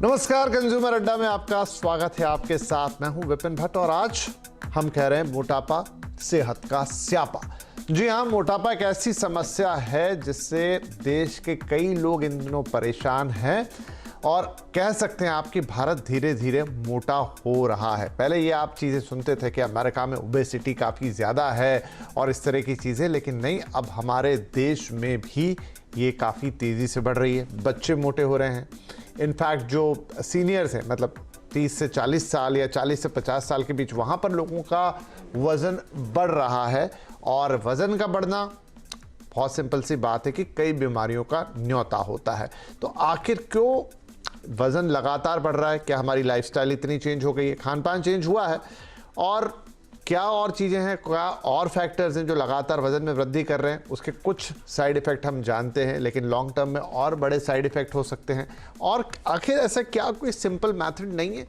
नमस्कार, कंज्यूमर अड्डा में आपका स्वागत है। आपके साथ मैं हूं विपिन भट्ट और आज हम कह रहे हैं मोटापा सेहत का स्यापा। जी हां, मोटापा एक ऐसी समस्या है जिससे देश के कई लोग इन दिनों परेशान हैं और कह सकते हैं आपकी भारत धीरे धीरे मोटा हो रहा है। पहले ये आप चीज़ें सुनते थे कि अमेरिका में ओबेसिटी काफ़ी ज़्यादा है और इस तरह की चीज़ें, लेकिन नहीं, अब हमारे देश में भी ये काफ़ी तेज़ी से बढ़ रही है। बच्चे मोटे हो रहे हैं। इनफैक्ट जो सीनियर्स हैं, मतलब 30 से 40 साल या 40 से 50 साल के बीच, वहाँ पर लोगों का वज़न बढ़ रहा है। और वज़न का बढ़ना बहुत सिंपल सी बात है कि कई बीमारियों का न्योता होता है। तो आखिर क्यों वज़न लगातार बढ़ रहा है? क्या हमारी लाइफस्टाइल इतनी चेंज हो गई है? खान पान चेंज हुआ है? और क्या और चीज़ें हैं, क्या और फैक्टर्स हैं जो लगातार वज़न में वृद्धि कर रहे हैं? उसके कुछ साइड इफ़ेक्ट हम जानते हैं, लेकिन लॉन्ग टर्म में और बड़े साइड इफ़ेक्ट हो सकते हैं। और आखिर ऐसा क्या कोई सिंपल मेथड नहीं है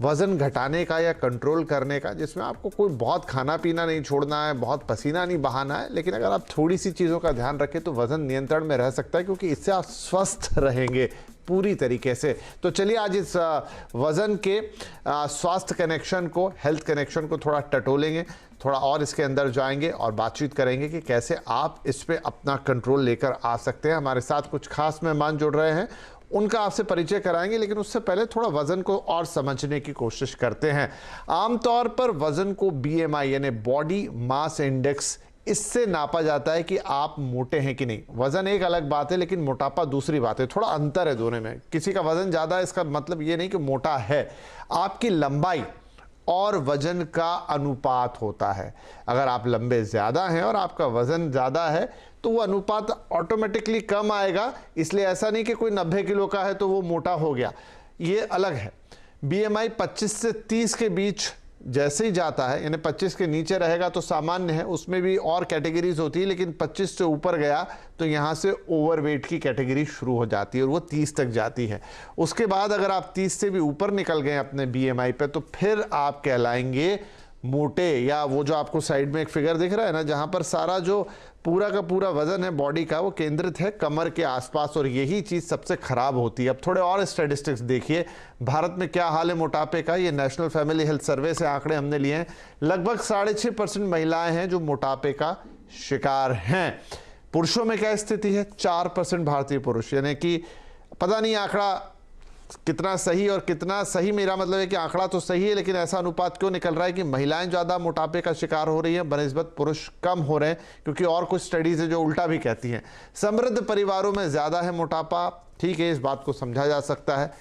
वज़न घटाने का या कंट्रोल करने का, जिसमें आपको कोई बहुत खाना पीना नहीं छोड़ना है, बहुत पसीना नहीं बहाना है, लेकिन अगर आप थोड़ी सी चीज़ों का ध्यान रखें तो वज़न नियंत्रण में रह सकता है, क्योंकि इससे आप स्वस्थ रहेंगे पूरी तरीके से। तो चलिए आज इस वज़न के स्वास्थ्य कनेक्शन को, हेल्थ कनेक्शन को थोड़ा टटोलेंगे, थोड़ा और इसके अंदर जाएंगे और बातचीत करेंगे कि कैसे आप इस पे अपना कंट्रोल लेकर आ सकते हैं। हमारे साथ कुछ खास मेहमान जुड़ रहे हैं, उनका आपसे परिचय कराएंगे, लेकिन उससे पहले थोड़ा वज़न को और समझने की कोशिश करते हैं। आमतौर पर वज़न को BMI यानी बॉडी मास इंडेक्स, इससे नापा जाता है कि आप मोटे हैं कि नहीं। वज़न एक अलग बात है, लेकिन मोटापा दूसरी बात है। थोड़ा अंतर है दोनों में। किसी का वज़न ज़्यादा है, इसका मतलब ये नहीं कि मोटा है। आपकी लंबाई और वज़न का अनुपात होता है। अगर आप लंबे ज़्यादा हैं और आपका वज़न ज़्यादा है तो वो अनुपात ऑटोमेटिकली कम आएगा। इसलिए ऐसा नहीं कि कोई 90 किलो का है तो वो मोटा हो गया, ये अलग है। BMI 25 से 30 के बीच जैसे ही जाता है, यानी 25 के नीचे रहेगा तो सामान्य है, उसमें भी और कैटेगरीज होती है, लेकिन 25 से ऊपर गया तो यहाँ से ओवरवेट की कैटेगरी शुरू हो जाती है और वो 30 तक जाती है। उसके बाद अगर आप 30 से भी ऊपर निकल गए अपने BMI पे, तो फिर आप कहलाएंगे मोटे, या वो जो आपको साइड में एक फिगर दिख रहा है ना, जहाँ पर सारा जो पूरा का पूरा वजन है बॉडी का वो केंद्रित है कमर के आसपास, और यही चीज़ सबसे खराब होती है। अब थोड़े और स्टैटिस्टिक्स देखिए, भारत में क्या हाल है मोटापे का। ये नेशनल फैमिली हेल्थ सर्वे से आंकड़े हमने लिए हैं। लगभग 6.5% महिलाएं हैं जो मोटापे का शिकार हैं। पुरुषों में क्या स्थिति है? 4% भारतीय पुरुष, यानी कि पता नहीं आंकड़ा कितना सही और कितना सही, मेरा मतलब है कि आंकड़ा तो सही है, लेकिन ऐसा अनुपात क्यों निकल रहा है कि महिलाएं ज़्यादा मोटापे का शिकार हो रही हैं बनिस्बत पुरुष कम हो रहे हैं? क्योंकि और कुछ स्टडीज़ है जो उल्टा भी कहती हैं। समृद्ध परिवारों में ज़्यादा है मोटापा, ठीक है, इस बात को समझा जा सकता है।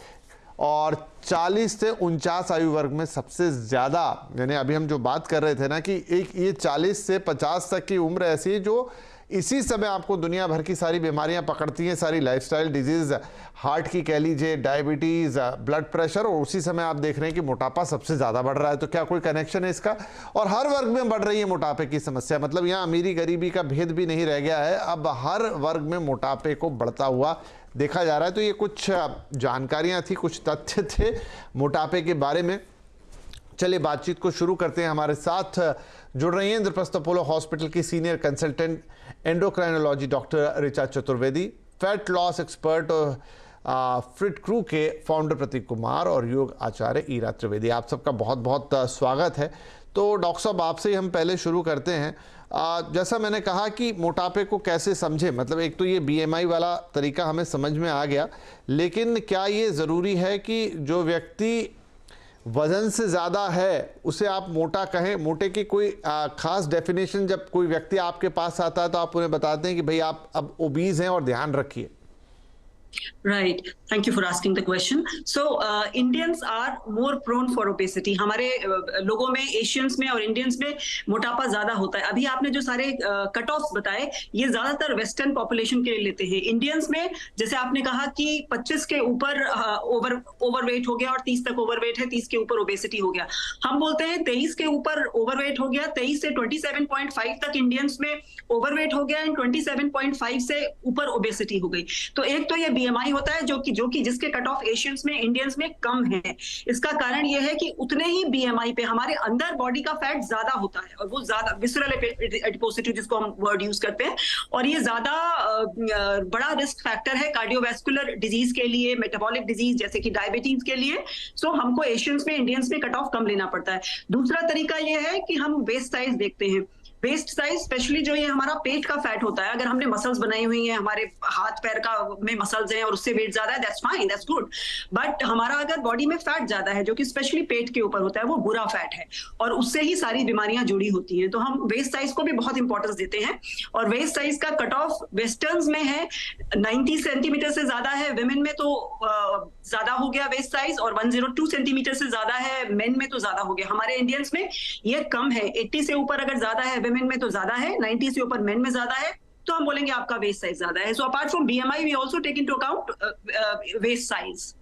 और 40 से 49 आयु वर्ग में सबसे ज़्यादा, यानी अभी हम जो बात कर रहे थे ना कि एक ये 40 से 50 तक की उम्र ऐसी है जो इसी समय आपको दुनिया भर की सारी बीमारियां पकड़ती हैं, सारी लाइफस्टाइल डिजीज़, हार्ट की कह लीजिए, डायबिटीज़, ब्लड प्रेशर, और उसी समय आप देख रहे हैं कि मोटापा सबसे ज़्यादा बढ़ रहा है। तो क्या कोई कनेक्शन है इसका? और हर वर्ग में बढ़ रही है मोटापे की समस्या, मतलब यहाँ अमीरी गरीबी का भेद भी नहीं रह गया है, अब हर वर्ग में मोटापे को बढ़ता हुआ देखा जा रहा है। तो ये कुछ जानकारियाँ थी, कुछ तथ्य थे मोटापे के बारे में। चलिए बातचीत को शुरू करते हैं। हमारे साथ जुड़ रही हैं इंद्रप्रस्थ अपोलो हॉस्पिटल की senior consultant endocrinology doctor Richa Chaturvedi, fat loss expert fit crew के फाउंडर प्रतीक कुमार, और योग आचार्य ईरा त्रिवेदी। आप सबका बहुत बहुत स्वागत है। तो डॉक्टर साहब, आपसे ही हम पहले शुरू करते हैं। जैसा मैंने कहा कि मोटापे को कैसे समझे, मतलब एक तो ये BMI वाला तरीका हमें समझ में आ गया, लेकिन क्या ये ज़रूरी है कि जो व्यक्ति वज़न से ज़्यादा है उसे आप मोटा कहें? मोटे की कोई ख़ास डेफिनेशन, जब कोई व्यक्ति आपके पास आता है तो आप उन्हें बताते हैं कि भाई आप अब ओबीज़ हैं और ध्यान रखिए? Right. Thank you for asking the question. So, Indians are more prone for obesity. हमारे लोगों में, एशियंस में और इंडियंस में मोटापा ज्यादा होता है। अभी आपने जो सारे कट ऑफ बताए, ये ज्यादातर वेस्टर्न पॉपुलेशन के लिए लेते हैं। इंडियंस में जैसे आपने कहा कि 25 के ऊपर ओवरवेट हो गया और 30 तक ओवरवेट है, 30 के ऊपर ओबेसिटी हो गया। हम बोलते हैं 23 के ऊपर ओवरवेट हो गया, 23 से 27.5 तक इंडियंस में ओवरवेट हो गया एंड 27.5 से ऊपर ओबेसिटी हो गई। तो एक तो ये बीएमआई होता है जो कि जिसके कट ऑफ एशियंस में, इंडियंस में कम है। इसका कारण यह है कि उतने ही बीएमआई पे हमारे अंदर बॉडी का फैट ज्यादा होता है, और वो ज्यादा विसरल एडिपोसिटी जिसको हम वर्ड यूज करते हैं, और ये ज्यादा बड़ा रिस्क फैक्टर है कार्डियोवैस्कुलर डिजीज के लिए, मेटाबॉलिक डिजीज जैसे कि डायबिटीज के लिए। सो हमको एशियंस में, इंडियंस में कट ऑफ कम लेना पड़ता है। दूसरा तरीका यह है कि हम वेस्ट साइज देखते हैं। वेस्ट साइज स्पेशली जो ये हमारा पेट का फैट होता है, अगर हमने मसल्स बनाई हुई हैं, हमारे हाथ पैर का में मसल्स हैं और उससे वेट ज्यादा है, that's fine, that's good. But हमारा अगर बॉडी में फैट ज्यादा है जो कि स्पेशली पेट के ऊपर होता है, वो बुरा फैट है और उससे ही सारी बीमारियां जुड़ी होती हैं। तो हम वेस्ट साइज को भी बहुत इंपॉर्टेंस देते हैं, और वेस्ट साइज का कट ऑफ वेस्टर्न्स में है 90 सेंटीमीटर से ज्यादा है, विमेन में तो ज्यादा हो गया वेस्ट साइज, और 102 सेंटीमीटर से ज्यादा है मेन में तो ज्यादा हो गया। हमारे इंडियंस में ये कम है, 80 से ऊपर अगर ज्यादा है विमेन में तो ज्यादा है, 90 से ऊपर मेन में ज्यादा है, तो हम बोलेंगे आपका वेस्ट साइज ज्यादा है। So apart from BMI we also take into account waist size.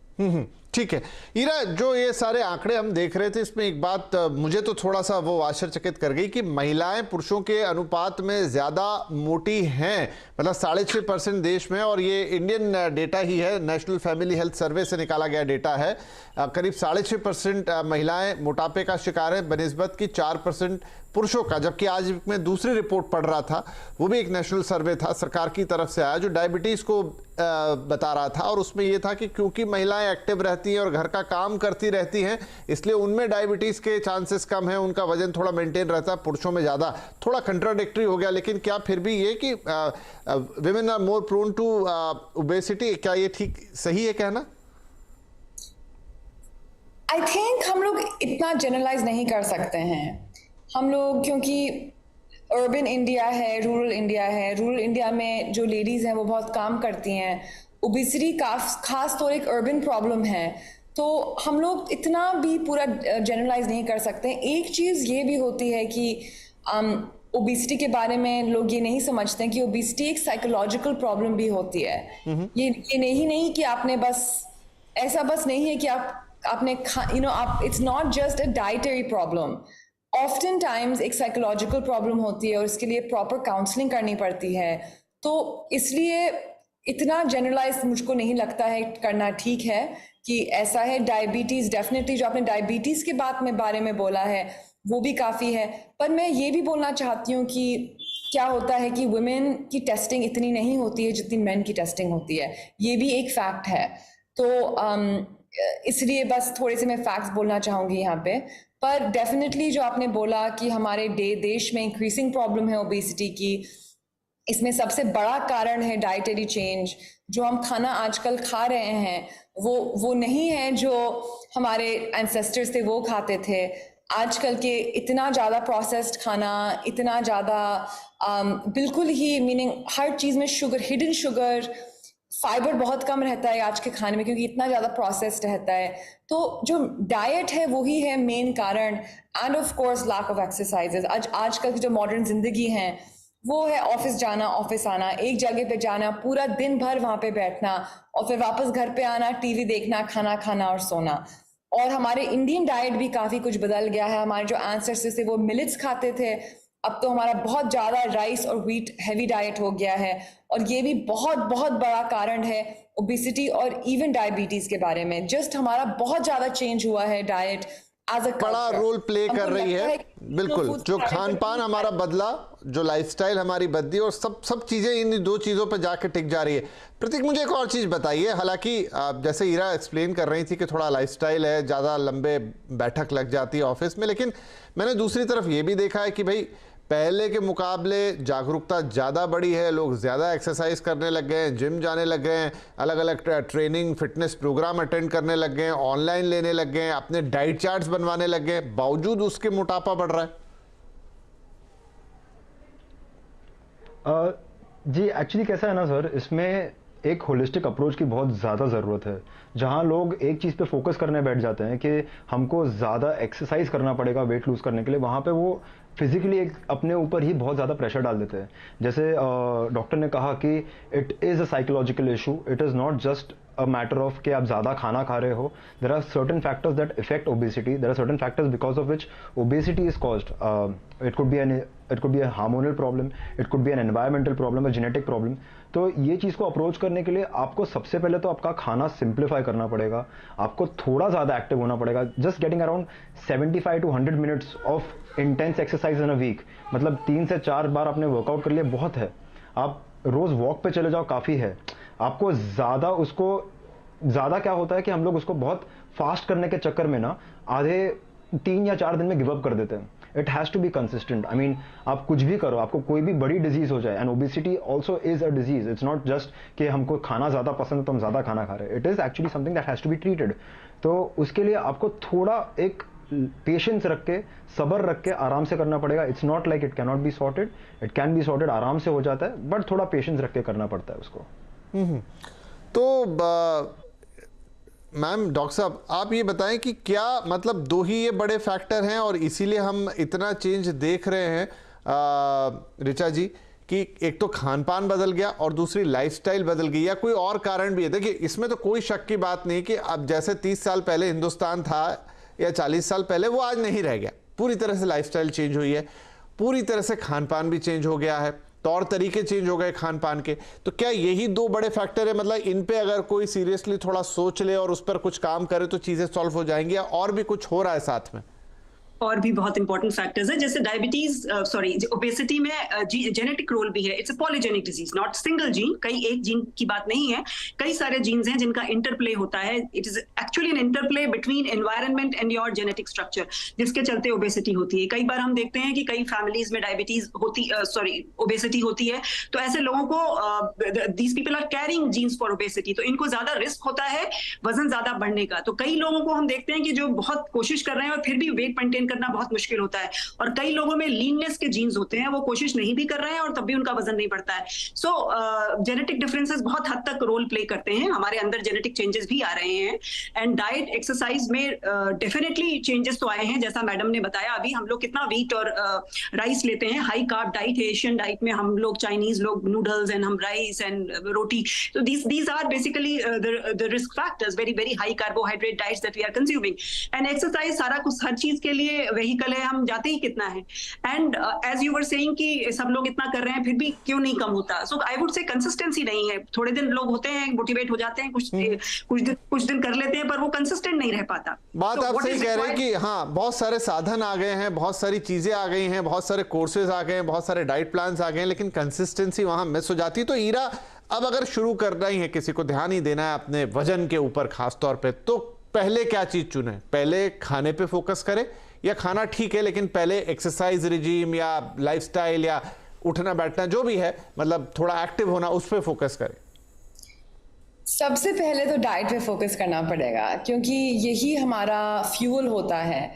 ठीक है ईरा, जो ये सारे आंकड़े हम देख रहे थे, इसमें एक बात मुझे तो थोड़ा सा वो आश्चर्यचकित कर गई कि महिलाएं पुरुषों के अनुपात में ज्यादा मोटी हैं, मतलब 6.5% देश में, और ये इंडियन डेटा ही है, नेशनल फैमिली हेल्थ सर्वे से निकाला गया डेटा है। करीब 6.5% महिलाएं मोटापे का शिकार है बनिस्बत की 4% पुरुषों का। जबकि आज मैं दूसरी रिपोर्ट पढ़ रहा था, वो भी एक नेशनल सर्वे था, सरकार की तरफ से आया, जो डायबिटीज को बता रहा था, और उसमें यह था कि क्योंकि महिलाएं एक्टिव रहती हैं और घर का काम करती रहती हैं, इसलिए उनमें डायबिटीज के चांसेस कम हैं, उनका वजन थोड़ा मेंटेन रहता है, पुरुषों में ज्यादा। थोड़ा कंट्राडिक्टरी हो गया, लेकिन क्या फिर भी ये कि women are more prone to obesity, क्या ये ठीक सही है कहना? आई थिंक हम लोग इतना जनरलाइज नहीं कर सकते हैं। हम लोग, क्योंकि अर्बन इंडिया है, रूरल इंडिया है, रूरल इंडिया में जो लेडीज़ हैं वो बहुत काम करती हैं, ओबेसिटी खास तौर एक अर्बन प्रॉब्लम है, तो हम लोग इतना भी पूरा जनरलाइज नहीं कर सकते। एक चीज़ ये भी होती है कि ओबेसिटी के बारे में लोग ये नहीं समझते हैं कि ओबेसिटी एक साइकोलॉजिकल प्रॉब्लम भी होती है। ये नहीं कि आपने बस ऐसा बस नहीं है कि आपने आप, it's not just a dietary problem. Often times एक साइकोलॉजिकल प्रॉब्लम होती है और इसके लिए प्रॉपर काउंसलिंग करनी पड़ती है। तो इसलिए इतना जनरलाइज मुझको नहीं लगता है करना ठीक है कि ऐसा है। डायबिटीज़ डेफिनेटली, जो आपने डायबिटीज़ के बारे में बोला है वो भी काफ़ी है, पर मैं ये भी बोलना चाहती हूँ कि क्या होता है कि वुमेन की टेस्टिंग इतनी नहीं होती है जितनी मेन की टेस्टिंग होती है, ये भी एक फैक्ट है। तो इसलिए बस थोड़े से मैं फैक्ट्स बोलना चाहूँगी यहाँ पे। पर डेफिनेटली जो आपने बोला कि हमारे देश में इंक्रीजिंग प्रॉब्लम है ओबेसिटी की, इसमें सबसे बड़ा कारण है डाइटरी चेंज। जो हम खाना आजकल खा रहे हैं वो नहीं है जो हमारे एंसेस्टर्स थे वो खाते थे। आजकल के इतना ज़्यादा प्रोसेस्ड खाना, इतना ज़्यादा बिल्कुल ही, मीनिंग हर चीज़ में शुगर, हिडन शुगर, फाइबर बहुत कम रहता है आज के खाने में क्योंकि इतना ज़्यादा प्रोसेस्ड रहता है। तो जो डाइट है वही है मेन कारण, and of course lack of exercises. आजकल की जो मॉडर्न जिंदगी है वो है ऑफिस जाना, ऑफिस आना, एक जगह पे जाना, पूरा दिन भर वहाँ पे बैठना और फिर वापस घर पे आना, टीवी देखना, खाना खाना और सोना। और हमारे इंडियन डाइट भी काफ़ी कुछ बदल गया है। हमारे जो एंसेस्टर्स थे वो मिलेट्स खाते थे, अब तो हमारा बहुत ज़्यादा राइस और व्हीट हैवी डाइट हो गया है, और ये भी बहुत बहुत बड़ा कारण है ओबेसिटी और इवन डायबिटीज़ के बारे में। जस्ट हमारा बहुत ज़्यादा चेंज हुआ है डाइट, बड़ा रोल प्ले कर रही है। बिल्कुल, जो खान पान हमारा बदला, जो लाइफस्टाइल हमारी बदली, और सब चीज़ें इन दो चीज़ों पर जाकर टिक जा रही है। प्रतीक, मुझे एक और चीज़ बताइए, हालांकि जैसे ईरा एक्सप्लेन कर रही थी कि थोड़ा लाइफस्टाइल है, ज़्यादा लंबे बैठक लग जाती है ऑफिस में, लेकिन मैंने दूसरी तरफ ये भी देखा है कि भाई पहले के मुकाबले जागरूकता ज़्यादा बढ़ी है, लोग ज़्यादा एक्सरसाइज करने लग गए हैं, जिम जाने लग गए हैं, अलग अलग ट्रेनिंग फिटनेस प्रोग्राम अटेंड करने लग गए हैं, ऑनलाइन लेने लग गए हैं, अपने डाइट चार्ट्स बनवाने लग गए हैं, बावजूद उसके मोटापा बढ़ रहा है। जी एक्चुअली कैसा है ना सर, इसमें एक होलिस्टिक अप्रोच की बहुत ज़्यादा ज़रूरत है। जहाँ लोग एक चीज़ पे फोकस करने बैठ जाते हैं कि हमको ज़्यादा एक्सरसाइज करना पड़ेगा वेट लूज़ करने के लिए, वहाँ पे वो फिजिकली एक अपने ऊपर ही बहुत ज़्यादा प्रेशर डाल देते हैं। जैसे डॉक्टर ने कहा कि it is a psychological issue, it is not just a matter of कि आप ज़्यादा खाना खा रहे हो. There are certain factors that effect obesity. There are certain factors because of which obesity is caused. it could be a hormonal problem, it could be an environmental problem, a genetic problem. तो ये चीज़ को approach करने के लिए आपको सबसे पहले तो आपका खाना सिंप्लीफाई करना पड़ेगा. आपको थोड़ा ज़्यादा एक्टिव होना पड़ेगा. Just getting around 75 to 100 minutes of intense exercise in a week, मतलब 3 से 4 बार आपने वर्कआउट कर लिया, बहुत है. आप रोज़ वॉक पे चले जाओ, काफ़ी है. आपको ज़्यादा क्या होता है कि हम लोग उसको बहुत फास्ट करने के चक्कर में ना आधे 3 या 4 दिन में गिव अप कर देते हैं. It has to be consistent. I mean आप कुछ भी करो, आपको कोई भी बड़ी डिजीज हो जाए, and obesity also is a disease. It's not just कि हमको खाना ज़्यादा पसंद है तो हम ज़्यादा खाना खा रहे हैं. It is actually something that has to be treated. तो उसके लिए आपको थोड़ा एक पेशेंस रख के, सब्र रख के आराम से करना पड़ेगा. It's not like it can not be sorted. It can be sorted, आराम से हो जाता है, बट थोड़ा पेशेंस रख के करना पड़ता है उसको. तो मैम, डॉक्टर साहब, आप ये बताएं कि क्या मतलब 2 ही ये बड़े फैक्टर हैं और इसीलिए हम इतना चेंज देख रहे हैं ऋचा जी, कि एक तो खान पान बदल गया और दूसरी लाइफस्टाइल बदल गई, या कोई और कारण भी है? देखिए, इसमें तो कोई शक की बात नहीं कि अब जैसे 30 साल पहले हिंदुस्तान था या 40 साल पहले, वो आज नहीं रह गया. पूरी तरह से लाइफस्टाइल चेंज हुई है, पूरी तरह से खान पान भी चेंज हो गया है, तौर तरीके चेंज हो गए खान पान के. तो क्या यही 2 बड़े फैक्टर है? मतलब इन पे अगर कोई सीरियसली थोड़ा सोच ले और उस पर कुछ काम करे तो चीजें सॉल्व हो जाएंगी, या और भी कुछ हो रहा है साथ में? और भी बहुत इंपॉर्टेंट फैक्टर्स है, जैसे डायबिटीज ओबेसिटी में जेनेटिक रोल भी है. It's a polygenic disease, not single gene. कई एक जीन की बात नहीं है, कई सारे जीन्स हैं जिनका इंटरप्ले होता है. It is actually an interplay between environment and your genetic structure, जिसके चलते ओबेसिटी होती है. कई बार हम देखते हैं कि कई फैमिलीज में ओबेसिटी होती है, तो ऐसे लोगों को these people are carrying genes for obesity, तो इनको ज्यादा रिस्क होता है वजन ज्यादा बढ़ने का. तो कई लोगों को हम देखते हैं कि जो बहुत कोशिश कर रहे हैं और फिर भी वेट मेंटेन करना बहुत मुश्किल होता है, और कई लोगों में लीननेस के जीन्स होते हैं, वो कोशिश नहीं भी कर रहे हैं और तब भी उनका वजन नहीं बढ़ता है. सो जेनेटिक डिफरेंसेस बहुत हद तक रोल प्ले करते हैं. हमारे अंदर जेनेटिक चेंजेस भी आ रहे हैं, एंड डाइट एक्सरसाइज में डेफिनेटली चेंजेस तो आए हैं. जैसा मैडम ने बताया, अभी हम लोग कितना व्हीट और राइस लेते हैं. हाई कार्ब डाइट है एशियन डाइट में. हम लोग चाइनीज लोग नूडल्स एंड हम राइस एंड रोटी. तो these are basically the risk factors, very very high carbohydrate diets that we are consuming. And exercise सारा कुछ, हर चीज के लिए वेहीकल है, हम जाते ही कितना है. And as you were saying कि सब लोग इतना कर रहे हैं फिर भी क्यों नहीं कम होता. सो आई वुड से कंसिस्टेंसी नहीं है. थोड़े दिन लोग होते हैं, मोटिवेट हो जाते हैं, कुछ दिन कर लेते हैं, पर वो कंसिस्टेंट नहीं रह पाता. बात आप सही कह रहे हैं कि हाँ, बहुत सारे साधन आ गए हैं, बहुत सारी चीजें आ गई हैं, बहुत सारे कोर्सेज आ गए हैं, बहुत सारे डाइट प्लान्स आ गए हैं, लेकिन कंसिस्टेंसी वहां मिस हो जाती है. तो ईरा, अब अगर शुरू करना ही है, किसी को ध्यान ही देना है अपने वजन के ऊपर खास तौर पे, तो पहले क्या चीज चुने? पहले खाने पे फोकस करे, या खाना ठीक है लेकिन पहले एक्सरसाइज रिजीम या लाइफस्टाइल या उठना बैठना जो भी है, मतलब थोड़ा एक्टिव होना, उस पर फोकस करें? सबसे पहले तो डाइट पे फोकस करना पड़ेगा, क्योंकि यही हमारा फ्यूल होता है.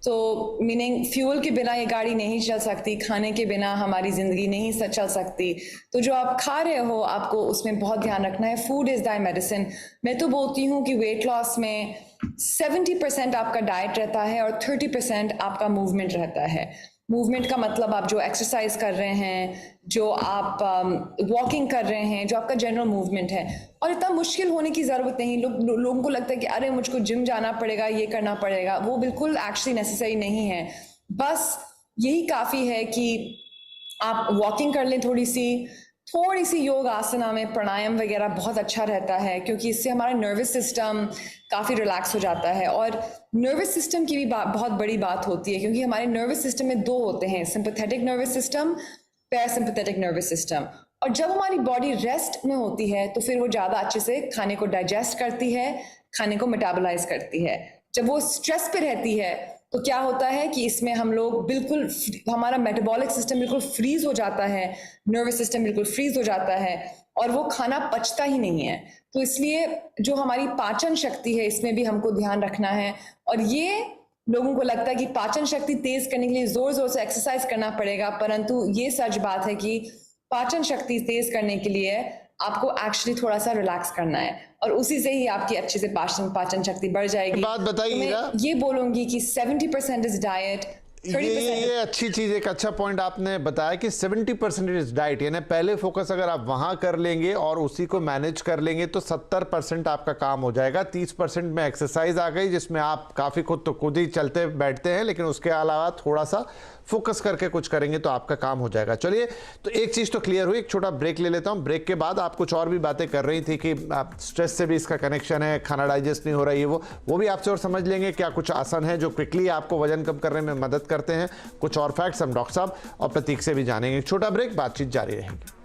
तो मीनिंग फ्यूल के बिना ये गाड़ी नहीं चल सकती, खाने के बिना हमारी ज़िंदगी नहीं चल सकती. तो जो आप खा रहे हो, आपको उसमें बहुत ध्यान रखना है. Food is the medicine. मैं तो बोलती हूँ कि वेट लॉस में 70% आपका डाइट रहता है और 30% आपका मूवमेंट रहता है. मूवमेंट का मतलब आप जो एक्सरसाइज कर रहे हैं, जो आप वॉकिंग कर रहे हैं, जो आपका जनरल मूवमेंट है. और इतना मुश्किल होने की ज़रूरत नहीं. लोगों को लगता है कि अरे मुझको जिम जाना पड़ेगा, ये करना पड़ेगा. वो बिल्कुल एक्चुअली नेसेसरी नहीं है. बस यही काफ़ी है कि आप वॉकिंग कर लें, थोड़ी सी योग आसना में प्राणायाम वगैरह बहुत अच्छा रहता है, क्योंकि इससे हमारा नर्वस सिस्टम काफ़ी रिलैक्स हो जाता है. और नर्वस सिस्टम की भी बहुत बड़ी बात होती है, क्योंकि हमारे नर्वस सिस्टम में 2 होते हैं, sympathetic nervous system, parasympathetic nervous system. और जब हमारी बॉडी रेस्ट में होती है तो फिर वो ज़्यादा अच्छे से खाने को डाइजेस्ट करती है, खाने को मेटाबोलाइज करती है. जब वो स्ट्रेस पे रहती है तो क्या होता है कि इसमें हम लोग बिल्कुल, हमारा मेटाबॉलिक सिस्टम बिल्कुल फ्रीज हो जाता है, नर्वस सिस्टम बिल्कुल फ्रीज हो जाता है, और वो खाना पचता ही नहीं है. तो इसलिए जो हमारी पाचन शक्ति है, इसमें भी हमको ध्यान रखना है. और ये लोगों को लगता है कि पाचन शक्ति तेज करने के लिए जोर जोर से एक्सरसाइज करना पड़ेगा, परंतु ये सच बात है कि पाचन शक्ति तेज करने के लिए आपको एक्चुअली थोड़ा सा रिलैक्स करना है, और उसी से ही आपकी अच्छे से पाचन शक्ति बढ़ जाएगी. बात बताइए. तो मैं ये बोलूंगी कि 70% इज डाइट, ये अच्छी चीज, एक अच्छा पॉइंट आपने बताया कि 70% इज डाइट, यानी पहले फोकस अगर आप वहां कर लेंगे और उसी को मैनेज कर लेंगे तो 70% आपका काम हो जाएगा। 30% में एक्सरसाइज आ गई, जिसमें आप काफी खुद ही चलते बैठते हैं, लेकिन उसके अलावा थोड़ा सा फोकस करके कुछ करेंगे तो आपका काम हो जाएगा। चलिए, तो एक चीज तो क्लियर हुई, एक छोटा ब्रेक ले लेता हूं। ब्रेक के बाद आप कुछ और भी बातें कर रही थी कि स्ट्रेस से भी इसका कनेक्शन है, खाना डाइजेस्ट नहीं हो रही है, वो भी आपसे और समझ लेंगे। क्या कुछ आसन है जो क्विकली आपको वजन कम करने में मदद करते हैं, कुछ और फैक्ट्स हम डॉक्टर साहब और प्रतीक से भी जानेंगे। छोटा ब्रेक, बातचीत जारी रहेगी।